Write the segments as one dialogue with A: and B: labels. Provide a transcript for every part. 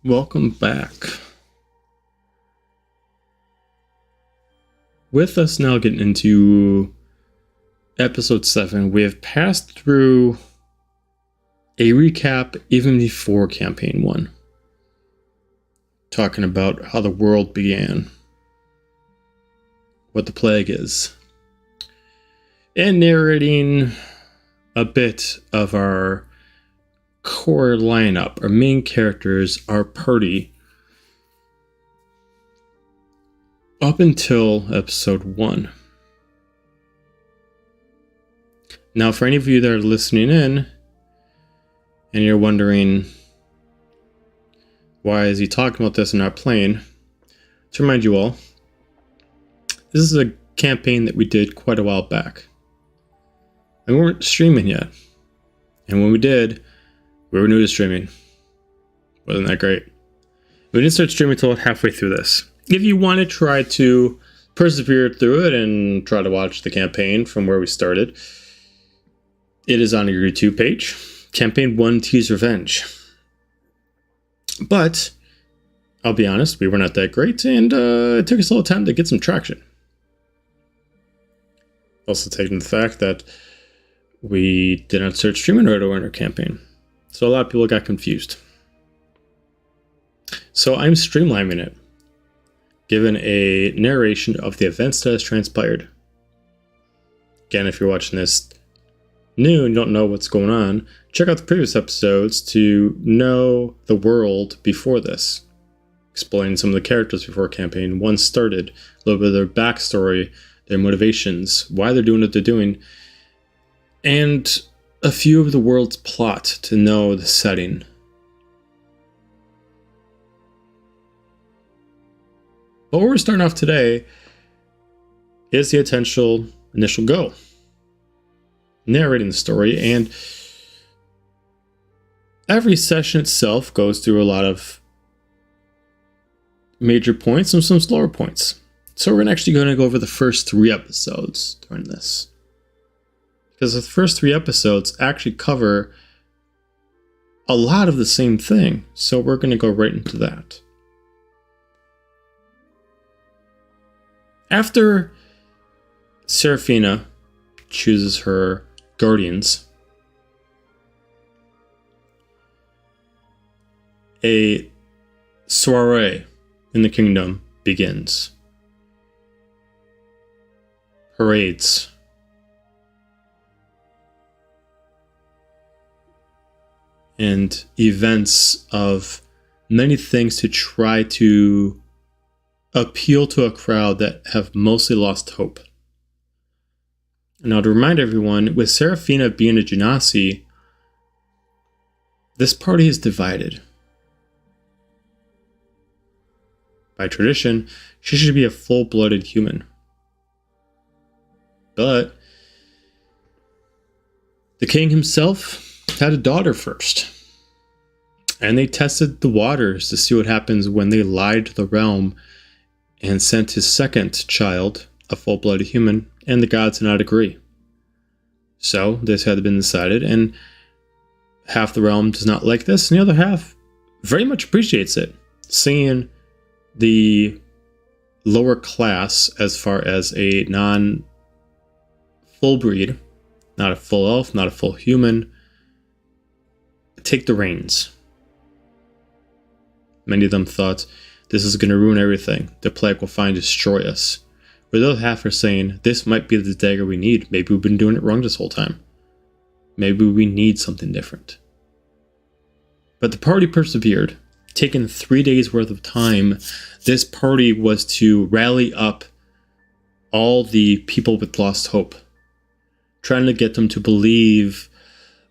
A: Welcome back. With us now getting into episode 7, we have passed through a recap even before campaign 1. Talking about how the world began, what the plague is, and narrating a bit of our core lineup, our main characters, our party, up until episode 1. Now, for any of you that are listening in, and you're wondering, why is he talking about this and not playing? To remind you all, this is a campaign that we did quite a while back. And we weren't streaming yet. And when we did, we were new to streaming. Wasn't that great? We didn't start streaming until halfway through this. If you want to try to persevere through it and try to watch the campaign from where we started, it is on your YouTube page. Campaign 1, T's Revenge. But, I'll be honest, we were not that great, and it took us a little time to get some traction. Also taking the fact that we did not start streaming right away in our campaign. So a lot of people got confused. So I'm streamlining it, given a narration of the events that has transpired. Again, if you're watching this new and don't know what's going on, check out the previous episodes to know the world before this. Explain some of the characters before campaign 1 started, a little bit of their backstory, their motivations, why they're doing what they're doing, and a few of the world's plot to know the setting. But where we're starting off today is the initial goal. Narrating the story, and every session itself goes through a lot of major points and some slower points. So we're actually going to go over the first 3 episodes during this. Because the first 3 episodes actually cover a lot of the same thing. So we're going to go right into that. After Seraphina chooses her guardians, a soiree in the kingdom begins. Parades, and events of many things to try to appeal to a crowd that have mostly lost hope. Now, to remind everyone, with Seraphina being a genasi, this party is divided. By tradition, she should be a full-blooded human. But the king himself had a daughter first. And they tested the waters to see what happens when they lied to the realm and sent his second child, a full-blooded human, and the gods did not agree. So this had been decided, and half the realm does not like this, and the other half very much appreciates it, seeing the lower class as far as a non-full breed, not a full elf, not a full human, take the reins. Many of them thought, this is going to ruin everything. The plague will find destroy us. Where the other half are saying, this might be the dagger we need. Maybe we've been doing it wrong this whole time. Maybe we need something different. But the party persevered. Taking 3 days worth of time, this party was to rally up all the people with lost hope. Trying to get them to believe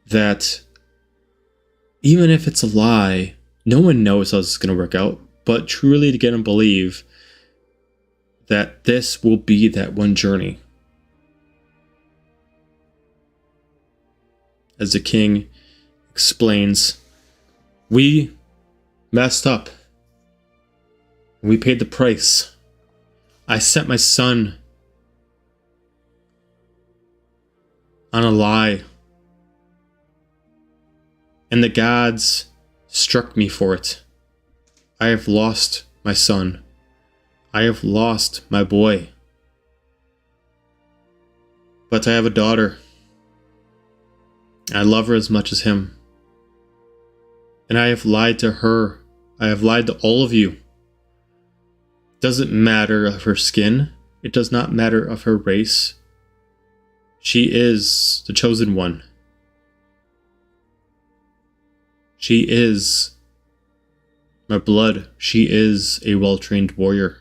A: that even if it's a lie, no one knows how this is going to work out. But truly to get them to believe that this will be that one journey. As the king explains, we messed up. We paid the price. I sent my son on a lie. And the gods struck me for it. I have lost my son. I have lost my boy. But I have a daughter. I love her as much as him. And I have lied to her. I have lied to all of you. It doesn't matter of her skin. It does not matter of her race. She is the chosen one. She is my blood. She is a well-trained warrior.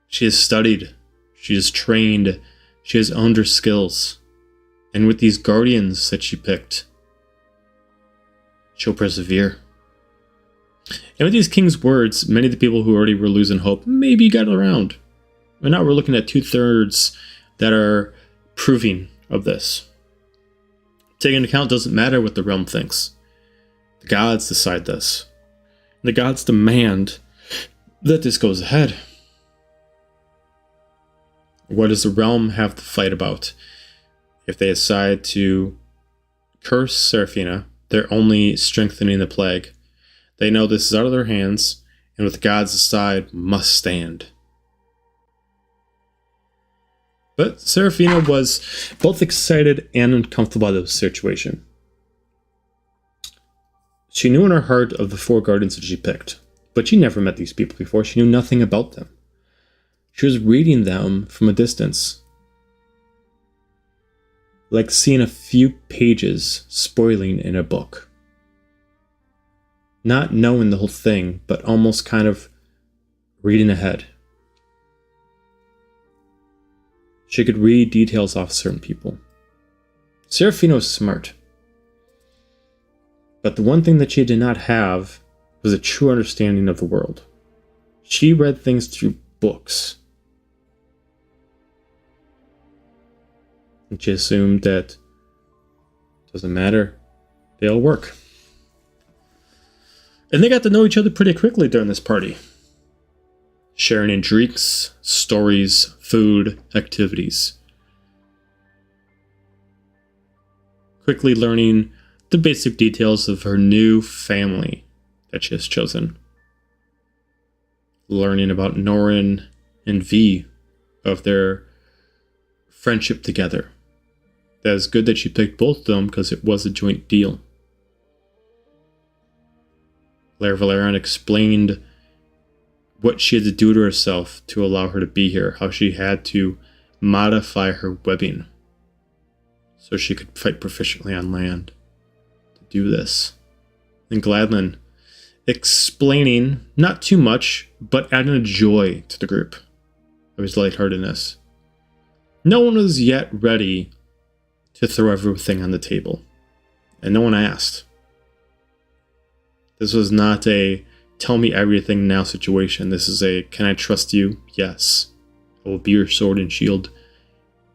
A: She has studied. She has trained. She has honed her skills. And with these guardians that she picked, she'll persevere. And with these king's words, many of the people who already were losing hope maybe got around. And now we're looking at 2/3 that are proving of this. Taking into account, doesn't matter what the realm thinks. The gods decide this. And the gods demand that this goes ahead. What does the realm have to fight about? If they decide to curse Seraphina, they're only strengthening the plague. They know this is out of their hands, and what the gods decide must stand. But Seraphina was both excited and uncomfortable by the situation. She knew in her heart of the 4 guardians that she picked, but she never met these people before. She knew nothing about them. She was reading them from a distance, like seeing a few pages spoiling in a book. Not knowing the whole thing, but almost kind of reading ahead. She could read details off certain people. Seraphina was smart. But the one thing that she did not have was a true understanding of the world. She read things through books. And she assumed that it doesn't matter, they all work. And they got to know each other pretty quickly during this party. Sharing in drinks, stories, food, activities. Quickly learning the basic details of her new family that she has chosen. Learning about Norin and V, of their friendship together. That is good that she picked both of them because it was a joint deal. Claire Valerian explained what she had to do to herself to allow her to be here, how she had to modify her webbing so she could fight proficiently on land to do this. And Gladlin explaining, not too much, but adding a joy to the group of his lightheartedness. No one was yet ready to throw everything on the table, and no one asked. This was not a tell me everything now situation. This is a, can I trust you? Yes. I will be your sword and shield.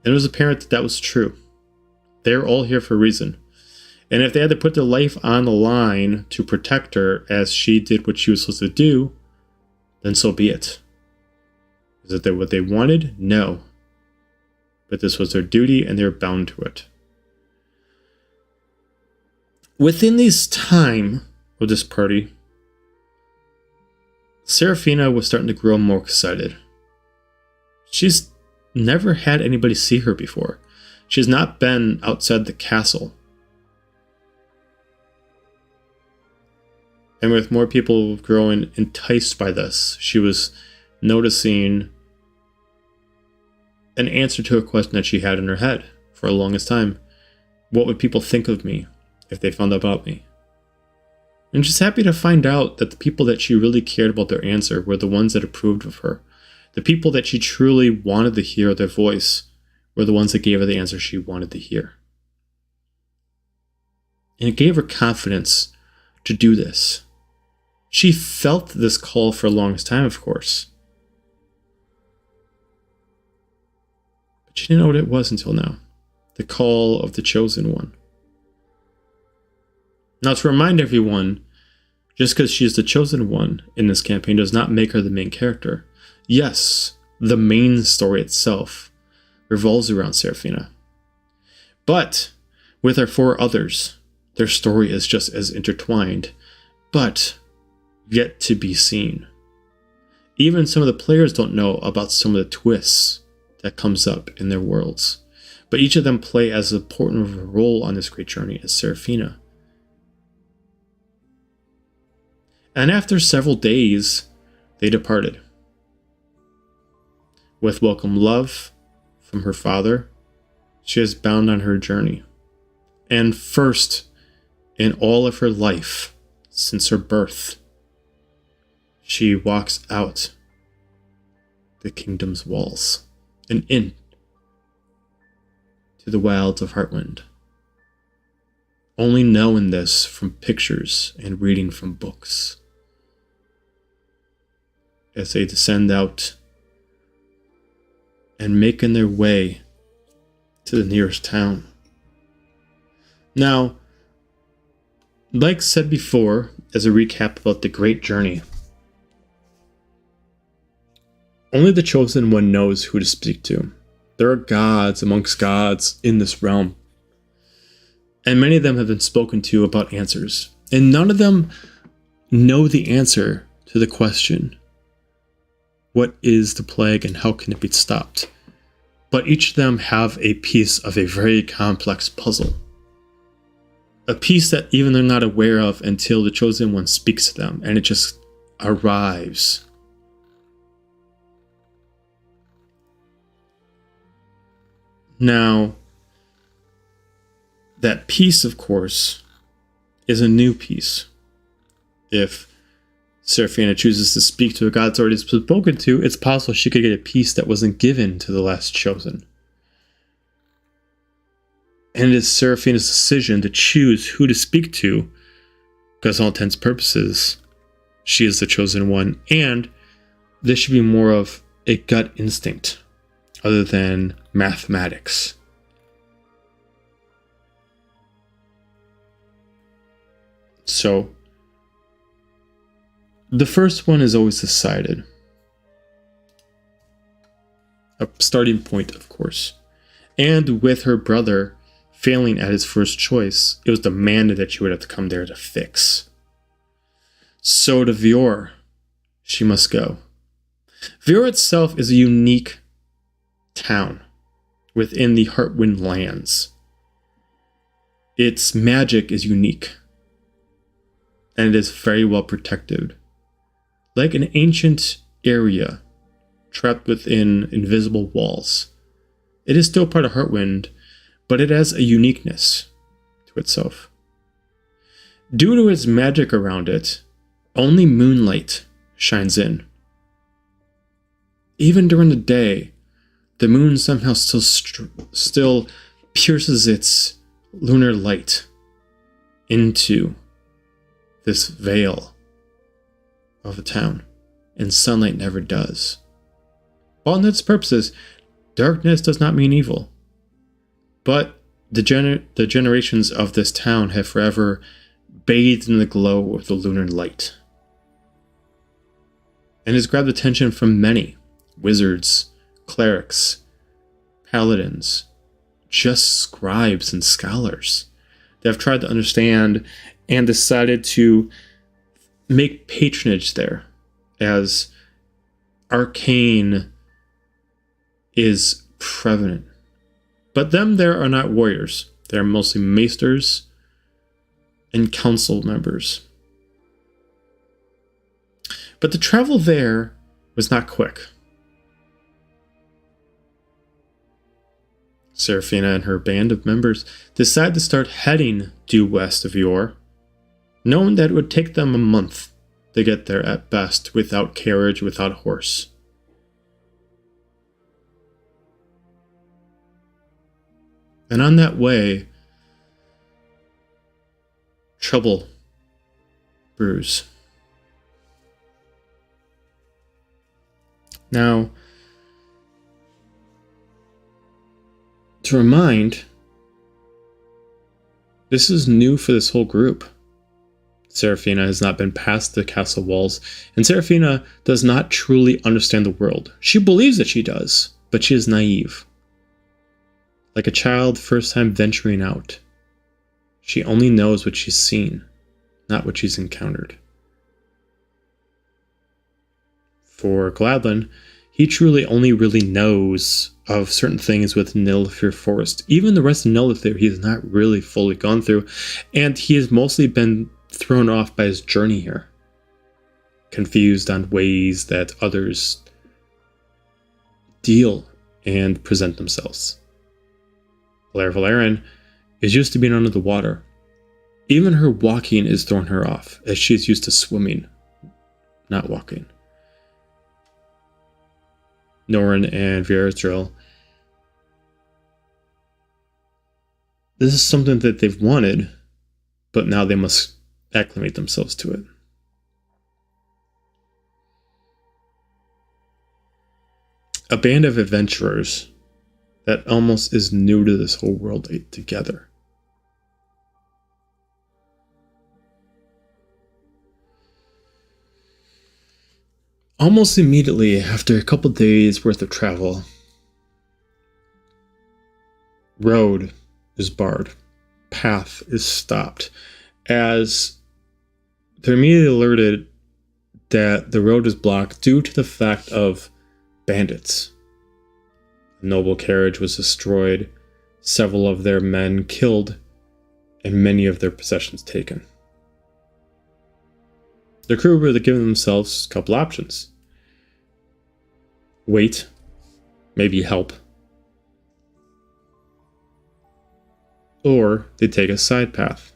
A: And it was apparent that that was true. They're all here for a reason. And if they had to put their life on the line to protect her as she did what she was supposed to do, then so be it. Is it what they wanted? No. But this was their duty and they were bound to it. Within this time of this party, Seraphina was starting to grow more excited. She's never had anybody see her before. She's not been outside the castle. And with more people growing enticed by this, she was noticing an answer to a question that she had in her head for the longest time. What would people think of me if they found out about me? And she's happy to find out that the people that she really cared about their answer were the ones that approved of her. The people that she truly wanted to hear their voice were the ones that gave her the answer she wanted to hear. And it gave her confidence to do this. She felt this call for the longest time, of course. But she didn't know what it was until now. The call of the chosen one. Now, to remind everyone, just because she is the chosen one in this campaign does not make her the main character. Yes, the main story itself revolves around Seraphina. But with our 4 others, their story is just as intertwined. But yet to be seen. Even some of the players don't know about some of the twists that comes up in their worlds, but each of them play as important of a role on this great journey as Seraphina. And after several days, they departed. With welcome love from her father, she is bound on her journey. And first in all of her life, since her birth, she walks out the kingdom's walls and in to the wilds of Heartwind, only knowing this from pictures and reading from books. As they descend out and making their way to the nearest town. Now, like said before, as a recap about the great journey, only the Chosen One knows who to speak to. There are gods amongst gods in this realm, and many of them have been spoken to about answers, and none of them know the answer to the question, what is the plague and how can it be stopped? But each of them have a piece of a very complex puzzle. A piece that even they're not aware of until the Chosen One speaks to them, and it just arrives. Now, that piece, of course, is a new piece. If Seraphina chooses to speak to a god that's already spoken to, it's possible she could get a piece that wasn't given to the last chosen. And it is Seraphina's decision to choose who to speak to, because all intents and purposes, she is the Chosen One, and this should be more of a gut instinct, other than mathematics. So, the first one is always decided. A starting point, of course. And with her brother failing at his first choice, it was demanded that she would have to come there to fix. So to Vior, she must go. Vior itself is a unique town within the Heartwind lands. Its magic is unique, and it is very well protected. Like an ancient area trapped within invisible walls. It is still part of Heartwind, but it has a uniqueness to itself. Due to its magic around it, only moonlight shines in. Even during the day, the moon somehow still pierces its lunar light into this veil of a town, and sunlight never does. All in its purposes, darkness does not mean evil. But the generations of this town have forever bathed in the glow of the lunar light, and has grabbed attention from many wizards, clerics, paladins, just scribes and scholars that have tried to understand and decided to make patronage there, as arcane is prevalent. But them there are not warriors. They are mostly maesters and council members. But the travel there was not quick. Seraphina and her band of members decided to start heading due west of Vior, knowing that it would take them a month to get there at best, without carriage, without horse. And on that way, trouble brews. Now, to remind, this is new for this whole group. Seraphina has not been past the castle walls, and Seraphina does not truly understand the world. She believes that she does, but she is naive. Like a child first time venturing out. She only knows what she's seen, not what she's encountered. For Gladlin, he truly only really knows of certain things with Nilfgaard Forest. Even the rest of Nilfgaard he has not really fully gone through, and he has mostly been thrown off by his journey here, confused on ways that others deal and present themselves. Valerian is used to being under the water. Even her walking is throwing her off, as she is used to swimming, not walking. Norrin and Vierdril, this is something that they've wanted, but now they must acclimate themselves to it. A band of adventurers that almost is new to this whole world together. Almost immediately after a couple days worth of travel, road is barred, path is stopped, as they're immediately alerted that the road is blocked due to the fact of bandits. A noble carriage was destroyed, several of their men killed, and many of their possessions taken. The crew were given themselves a couple options. Wait, maybe help. Or they take a side path.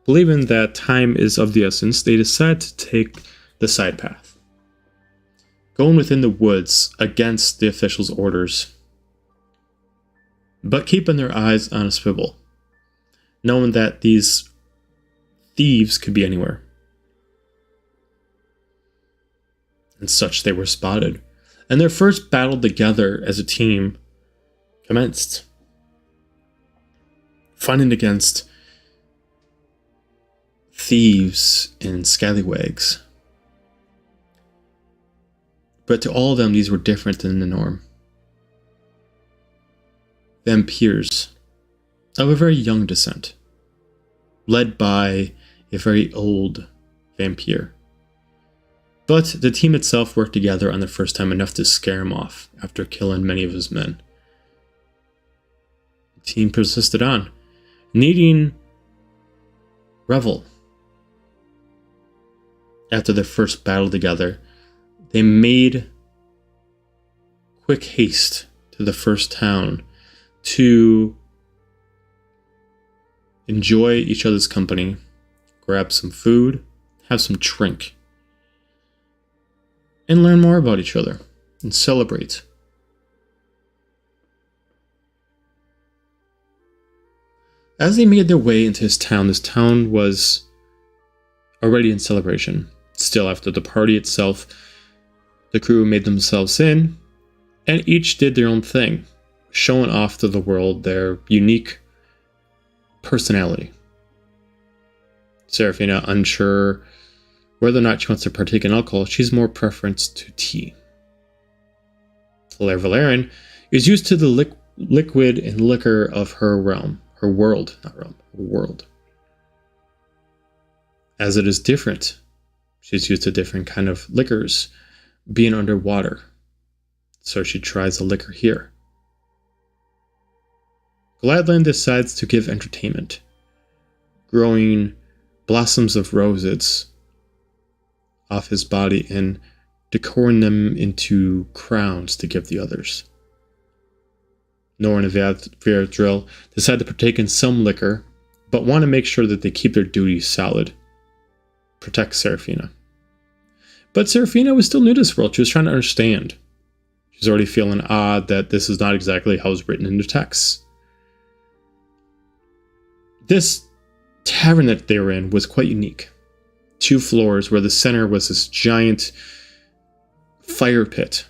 A: Believing that time is of the essence, they decide to take the side path, going within the woods against the officials' orders, but keeping their eyes on a swivel, knowing that these thieves could be anywhere. And such they were spotted, and their first battle together as a team commenced, fighting against thieves and scallywags. But to all of them, these were different than the norm. Vampires of a very young descent, led by a very old vampire. But the team itself worked together on the first time enough to scare him off after killing many of his men. The team persisted on, needing Revel. After their first battle together, they made quick haste to the first town to enjoy each other's company, grab some food, have some drink, and learn more about each other and celebrate. As they made their way into this town was already in celebration. Still, after the party itself, the crew made themselves in, and each did their own thing, showing off to the world their unique personality. Seraphina, unsure whether or not she wants to partake in alcohol, she's more preference to tea. Valerian is used to the liquid and liquor of her realm, her world, not realm, her world. As it is different, she's used to different kind of liquors, being underwater. So she tries the liquor here. Gladland decides to give entertainment, growing blossoms of roses off his body and decoring them into crowns to give the others. Norrin and Vierdril decide to partake in some liquor, but want to make sure that they keep their duties solid. Protect Seraphina. But Seraphina was still new to this world. She was trying to understand. She's already feeling odd that this is not exactly how it's written in the text. This tavern that they were in was quite unique. 2 floors where the center was this giant fire pit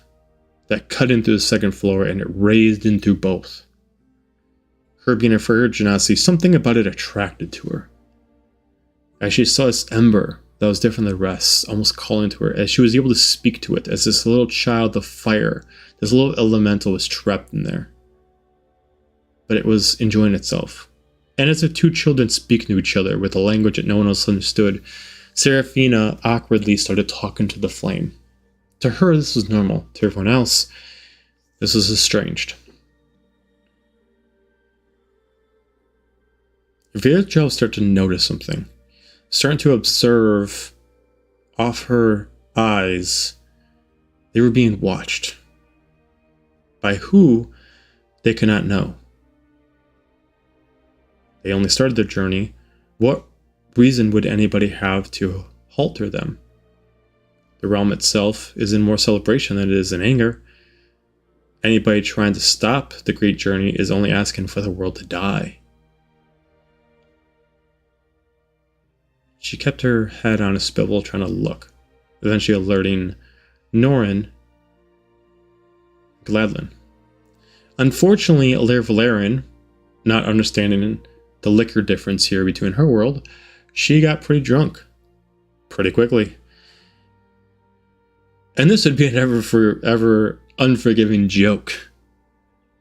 A: that cut into the second floor and it raised in through both. Her being a virginity, something about it attracted to her. As she saw this ember that was different than the rest, almost calling to her, as she was able to speak to it, as this little child of fire, this little elemental was trapped in there. But it was enjoying itself. And as the 2 children speaking to each other with a language that no one else understood, Seraphina awkwardly started talking to the flame. To her, this was normal. To everyone else, this was estranged. Virgil started to notice something. Starting to observe off her eyes, they were being watched. By who, they could not know. They only started their journey. What reason would anybody have to halter them? The realm itself is in more celebration than it is in anger. Anybody trying to stop the great journey is only asking for the world to die. She kept her head on a swivel trying to look, eventually alerting Norin Gladlin. Unfortunately, Alair Valerian, not understanding the liquor difference here between her world, she got pretty drunk pretty quickly. And this would be an ever unforgiving joke,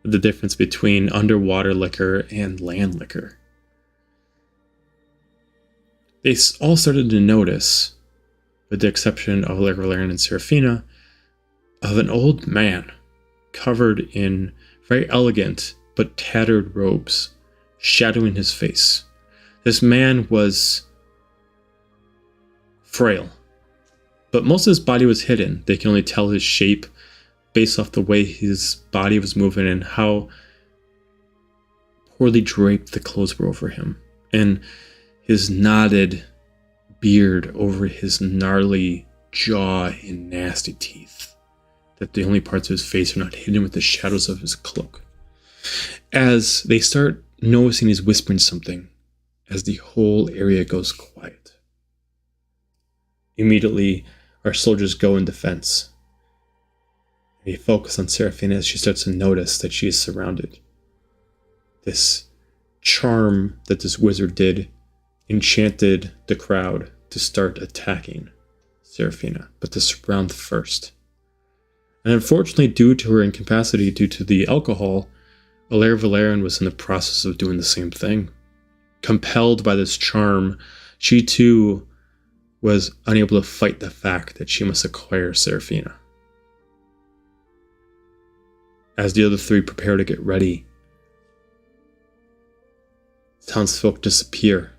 A: the difference between underwater liquor and land liquor. They all started to notice, with the exception of Alair Valerian and Seraphina, of an old man covered in very elegant but tattered robes, shadowing his face. This man was frail, but most of his body was hidden. They can only tell his shape based off the way his body was moving and how poorly draped the clothes were over him, and his knotted beard over his gnarly jaw and nasty teeth, that the only parts of his face are not hidden with the shadows of his cloak. As they start noticing, he's whispering something as the whole area goes quiet. Immediately, our soldiers go in defense. They focus on Seraphina as she starts to notice that she is surrounded. This charm that this wizard did enchanted the crowd to start attacking Seraphina, but to surround first. And unfortunately, due to her incapacity due to the alcohol, Alair Valerian was in the process of doing the same thing. Compelled by this charm, she too was unable to fight the fact that she must acquire Seraphina. As the other three prepare to get ready, townsfolk disappear.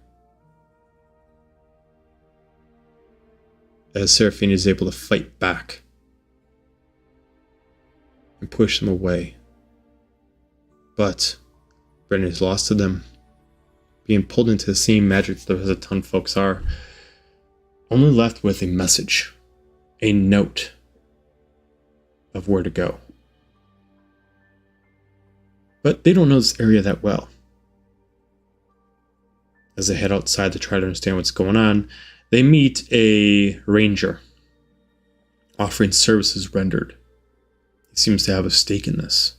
A: As Seraphina is able to fight back and push them away. But Brennan is lost to them, being pulled into the same magic that a ton of folks are, only left with a message, a note of where to go. But they don't know this area that well. As they head outside to try to understand what's going on, they meet a ranger offering services rendered. He seems to have a stake in this.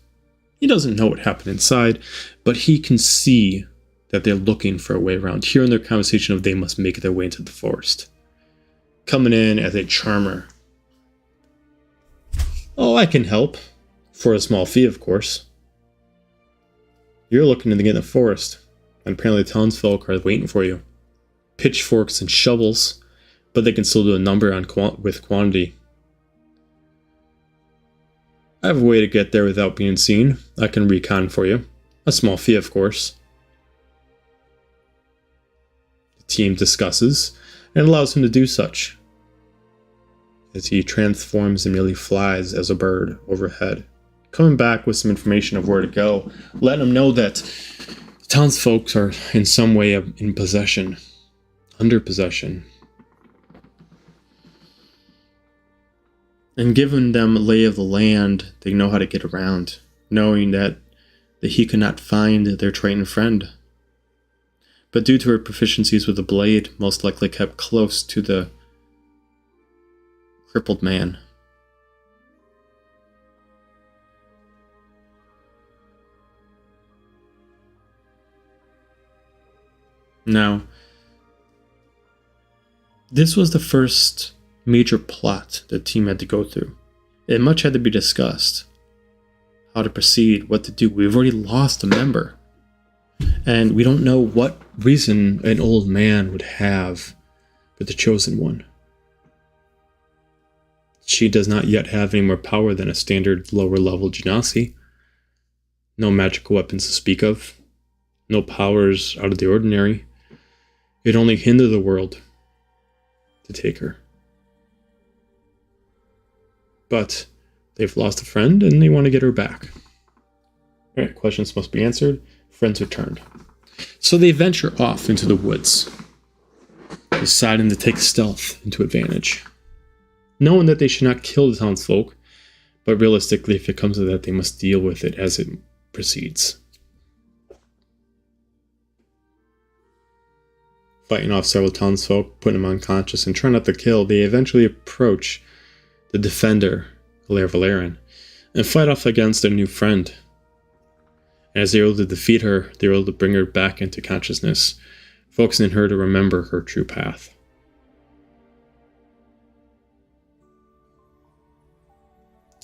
A: He doesn't know what happened inside, but he can see that they're looking for a way around, hearing their conversation of they must make their way into the forest. Coming in as a charmer. Oh, I can help. For a small fee, of course. You're looking to get in the forest, and apparently the townsfolk are waiting for you. Pitchforks and shovels, but they can still do a number on with quantity. I have a way to get there without being seen. I can recon for you. A small fee, of course. The team discusses and allows him to do such, as he transforms and nearly flies as a bird overhead, coming back with some information of where to go, letting him know that the townsfolk are in some way in possession, under possession, and giving them a lay of the land. They know how to get around, knowing that he could not find their trained friend, but due to her proficiencies with the blade, most likely kept close to the crippled man. Now, this was the first major plot the team had to go through, and much had to be discussed. How to proceed, what to do. We've already lost a member, and we don't know what reason an old man would have with the Chosen One. She does not yet have any more power than a standard lower-level genasi. No magical weapons to speak of. No powers out of the ordinary. It'd only hinder the world to take her. But they've lost a friend and they want to get her back. Alright, questions must be answered. Friends returned. So they venture off into the woods, deciding to take stealth into advantage. Knowing that they should not kill the townsfolk, but realistically, if it comes to that, they must deal with it as it proceeds. Fighting off several townsfolk, putting them unconscious, and trying not to kill, they eventually approach the defender, Averant, and fight off against their new friend. As they're able to defeat her, they're able to bring her back into consciousness, focusing her to remember her true path.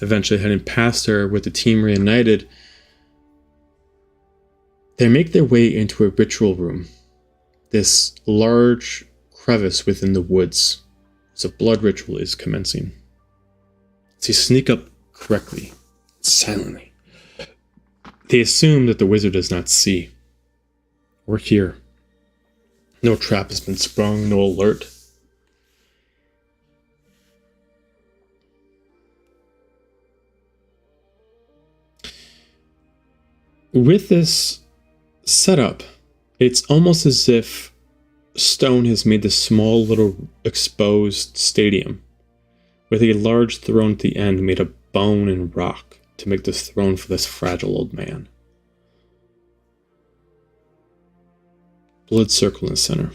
A: Eventually heading past her with the team reunited, they make their way into a ritual room. This large crevice within the woods, as a blood ritual is commencing. As they sneak up correctly, silently, they assume that the wizard does not see or hear. No trap has been sprung, no alert. With this setup, it's almost as if stone has made this small little exposed stadium with a large throne at the end made of bone and rock to make this throne for this fragile old man. Blood circle in the center.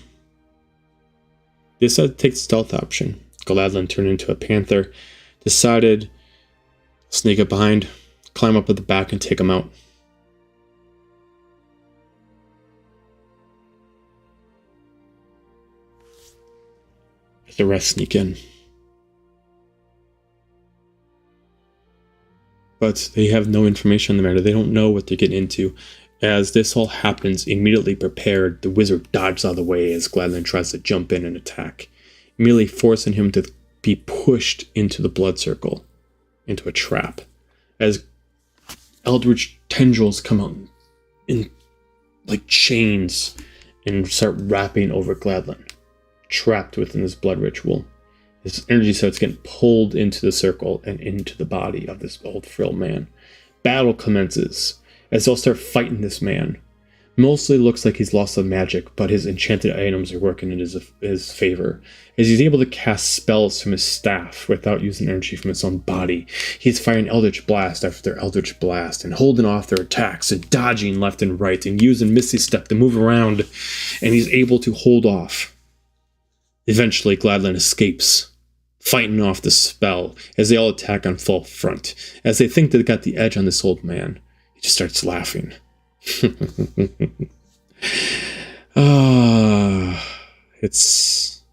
A: They decided to take the stealth option. Gladlin turned into a panther, decided to sneak up behind, climb up at the back and take him out. The rest sneak in. But they have no information on the matter. They don't know what they're getting into. As this all happens, immediately prepared, the wizard dodges out of the way as Gladlin tries to jump in and attack, immediately forcing him to be pushed into the blood circle, into a trap. As eldritch tendrils come out in like chains and start wrapping over Gladlin, trapped within this blood ritual. This energy starts getting pulled into the circle and into the body of this old frail man. Battle commences as they'll start fighting this man. Mostly looks like he's lost some magic, but his enchanted items are working in his favor, as he's able to cast spells from his staff without using energy from his own body. He's firing Eldritch Blast after Eldritch Blast, and holding off their attacks, and dodging left and right, and using Misty Step to move around, and he's able to hold off. Eventually, Gladlin escapes, fighting off the spell, as they all attack on full front. As they think they've got the edge on this old man, he just starts laughing. It's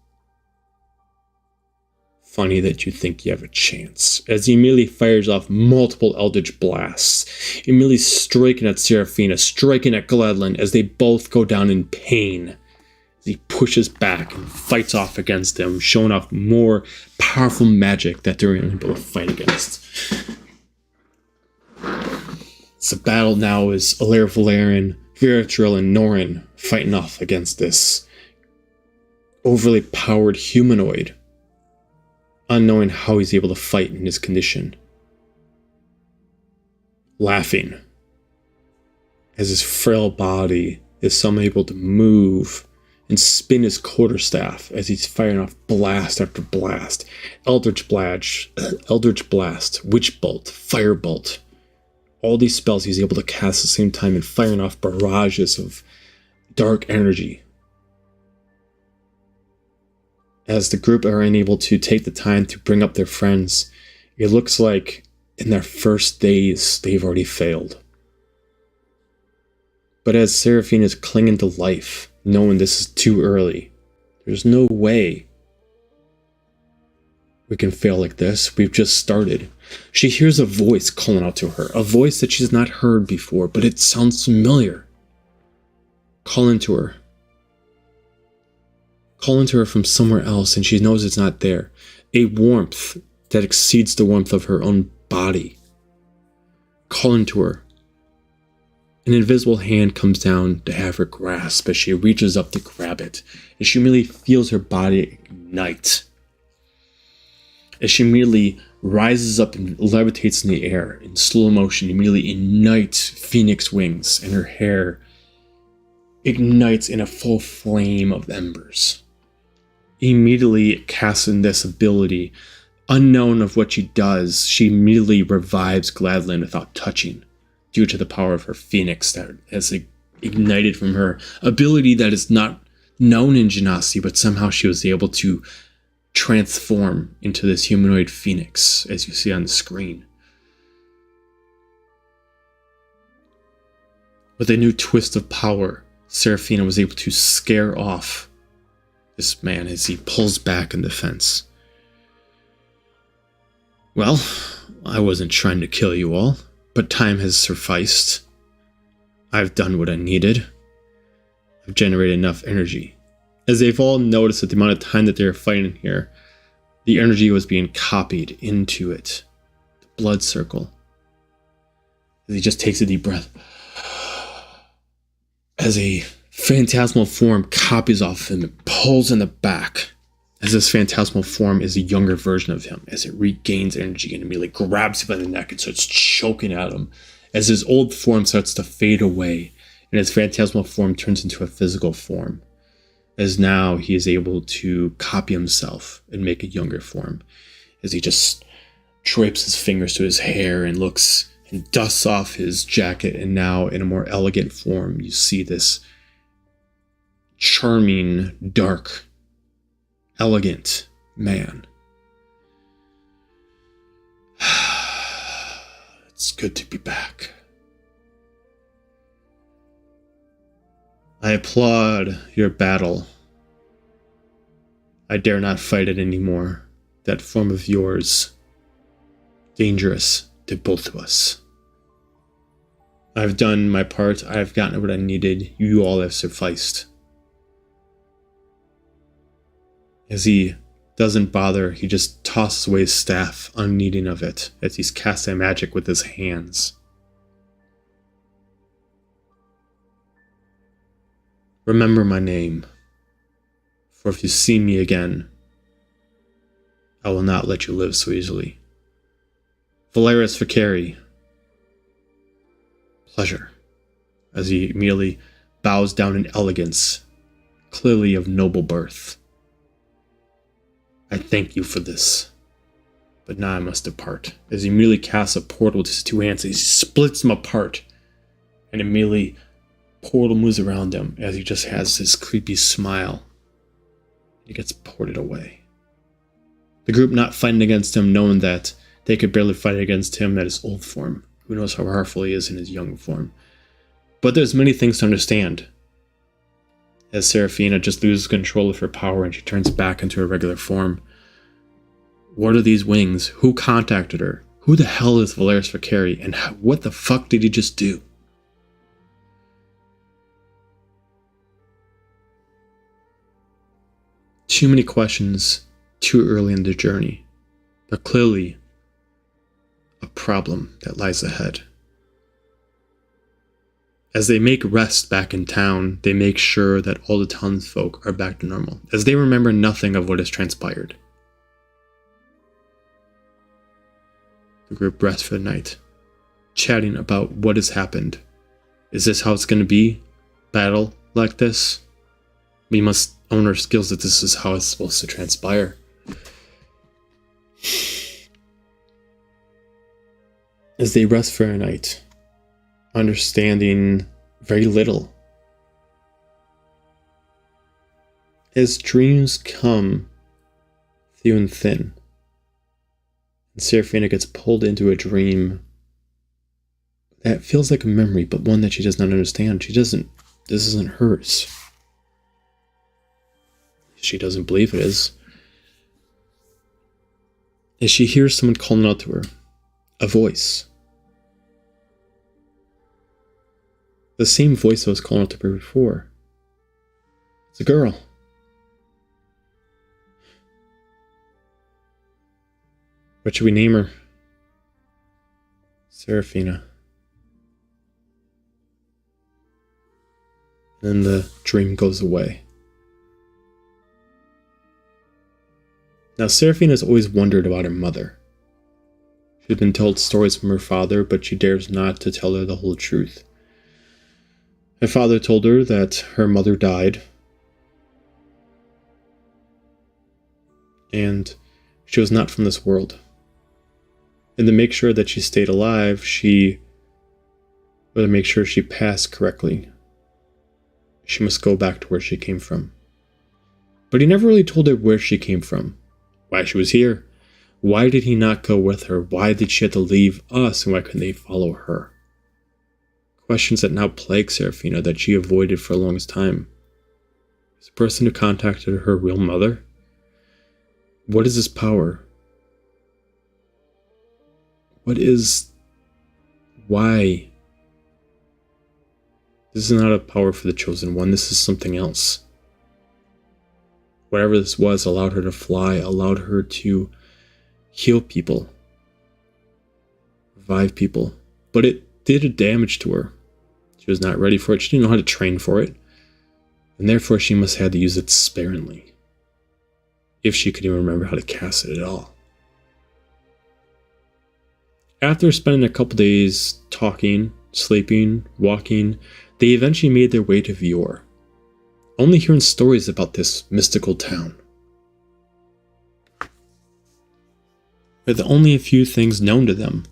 A: funny that you think you have a chance, as he immediately fires off multiple Eldritch Blasts, immediately striking at Seraphina, striking at Gladlin, as they both go down in pain. He pushes back and fights off against them, showing off more powerful magic that they're able to fight against. So the battle now is Valerian, Viratril, and Norin fighting off against this overly powered humanoid, unknowing how he's able to fight in his condition. Laughing as his frail body is somehow able to move and spin his quarterstaff as he's firing off blast after blast. Eldritch Blast, Witch Bolt, Fire Bolt. All these spells he's able to cast at the same time and firing off barrages of dark energy. As the group are unable to take the time to bring up their friends, it looks like in their first days they've already failed. But as Seraphine is clinging to life, knowing this is too early, there's no way we can fail like this. We've just started. She hears a voice calling out to her, a voice that she's not heard before, but it sounds familiar. Calling to her. calling to her from somewhere else, and she knows it's not there. A warmth that exceeds the warmth of her own body. Calling to her. An invisible hand comes down to have her grasp as she reaches up to grab it, and she immediately feels her body ignite. As she immediately rises up and levitates in the air in slow motion, immediately ignites phoenix wings, and her hair ignites in a full flame of embers. Immediately casting this ability, unknown of what she does, she immediately revives Gladlin without touching, due to the power of her phoenix that has ignited from her ability that is not known in Genasi, but somehow she was able to transform into this humanoid phoenix, as you see on the screen. With a new twist of power, Seraphina was able to scare off this man as he pulls back in defense. Well, I wasn't trying to kill you all, but time has sufficed. I've done what I needed. I've generated enough energy. As they've all noticed that the amount of time that they were fighting here, the energy was being copied into it. The blood circle. As he just takes a deep breath. As a phantasmal form copies off him and pulls in the back. As this phantasmal form is a younger version of him, as it regains energy and immediately grabs him by the neck and starts choking at him, as his old form starts to fade away, and his phantasmal form turns into a physical form, as now he is able to copy himself and make a younger form, as he just drapes his fingers to his hair and looks and dusts off his jacket, and now in a more elegant form you see this charming, dark, elegant man. It's good to be back. I applaud your battle. I dare not fight it anymore. That form of yours, dangerous to both of us. I've done my part. I've gotten what I needed. You all have sufficed. As he doesn't bother, he just tosses away his staff, unneeding of it, as he's casting magic with his hands. Remember my name, for if you see me again, I will not let you live so easily. Valeris Vicari. Pleasure. As he immediately bows down in elegance, clearly of noble birth. I thank you for this, but now I must depart. As he immediately casts a portal with his two hands, he splits them apart, and immediately portal moves around him as he just has this creepy smile. He gets ported away. The group not fighting against him, knowing that they could barely fight against him at his old form. Who knows how powerful he is in his young form. But there's many things to understand. As Seraphina just loses control of her power and she turns back into her regular form. What are these wings? Who contacted her? Who the hell is Valeris Vicari? And what the fuck did he just do? Too many questions too early in the journey, but clearly a problem that lies ahead. As they make rest back in town, they make sure that all the townsfolk are back to normal, as they remember nothing of what has transpired. The group rests for the night, chatting about what has happened. Is this how it's going to be? Battle like this? We must own our skills that this is how it's supposed to transpire. As they rest for a night, understanding very little. As dreams come few and thin, and Seraphina gets pulled into a dream that feels like a memory, but one that she does not understand. This isn't hers. She doesn't believe it is. As she hears someone calling out to her, a voice. The same voice that was calling out to her before. It's a girl. What should we name her? Seraphina. Then the dream goes away. Now, Seraphina has always wondered about her mother. She's been told stories from her father, but she dares not to tell her the whole truth. Her father told her that her mother died, and she was not from this world. And to make sure that she stayed alive, to make sure she passed correctly, she must go back to where she came from. But he never really told her where she came from, why she was here. Why did he not go with her? Why did she have to leave us, and why couldn't they follow her? Questions that now plague Seraphina that she avoided for the longest time. Is the person who contacted her real mother? What is this power? Why? This is not a power for the chosen one. This is something else. Whatever this was allowed her to fly, allowed her to heal people, revive people. But it did a damage to her. She was not ready for it. She didn't know how to train for it. And therefore she must have to use it sparingly. If she could even remember how to cast it at all. After spending a couple days talking, sleeping, walking, they eventually made their way to Vior, only hearing stories about this mystical town. With only a few things known to them.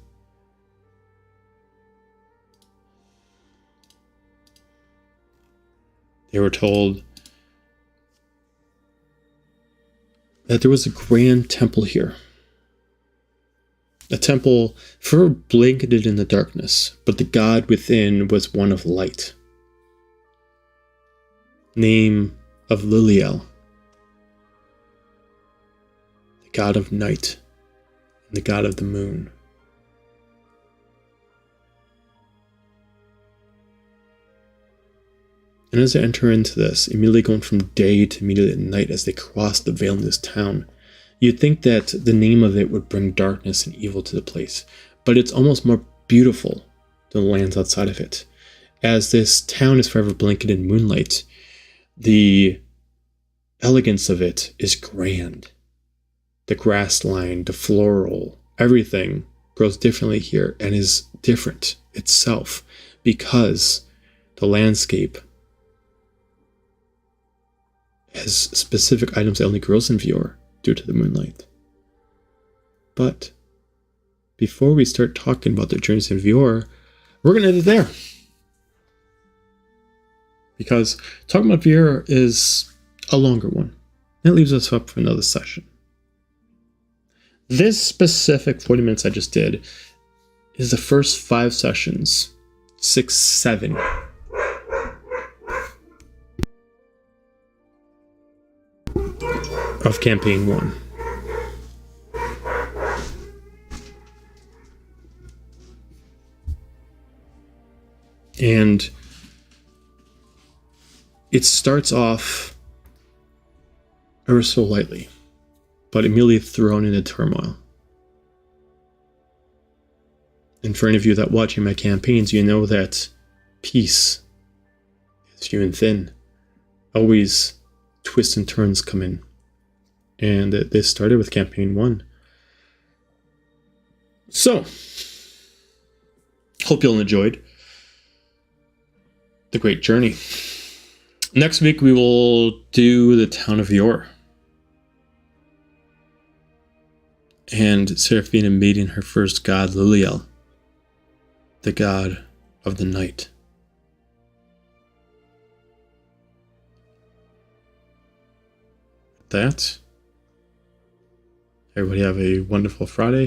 A: They were told that there was a grand temple here. A temple forever blanketed in the darkness, but the god within was one of light. Name of Liliel, the god of night, and the god of the moon. And as they enter into this, immediately going from day to immediately at night as they cross the veil in this town, you'd think that the name of it would bring darkness and evil to the place, but it's almost more beautiful than the lands outside of it. As this town is forever blanketed in moonlight, the elegance of it is grand. The grass line, the floral, everything grows differently here and is different itself because the landscape has specific items that only grows in Vior due to the moonlight. But before we start talking about the journeys in Vior, we're going to end it there. Because talking about Vior is a longer one. It leaves us up for another session. This specific 40 minutes I just did is the first 5 sessions, 6, 7. Of campaign 1. And it starts off ever so lightly, but immediately thrown into turmoil. And for any of you that watching my campaigns, you know that peace is few and thin. Always twists and turns come in. And this started with campaign 1. So, hope you all enjoyed the great journey. Next week we will do the town of Vior. And Seraphina meeting her first god, Liliel, the god of the night. With that, everybody have a wonderful Friday.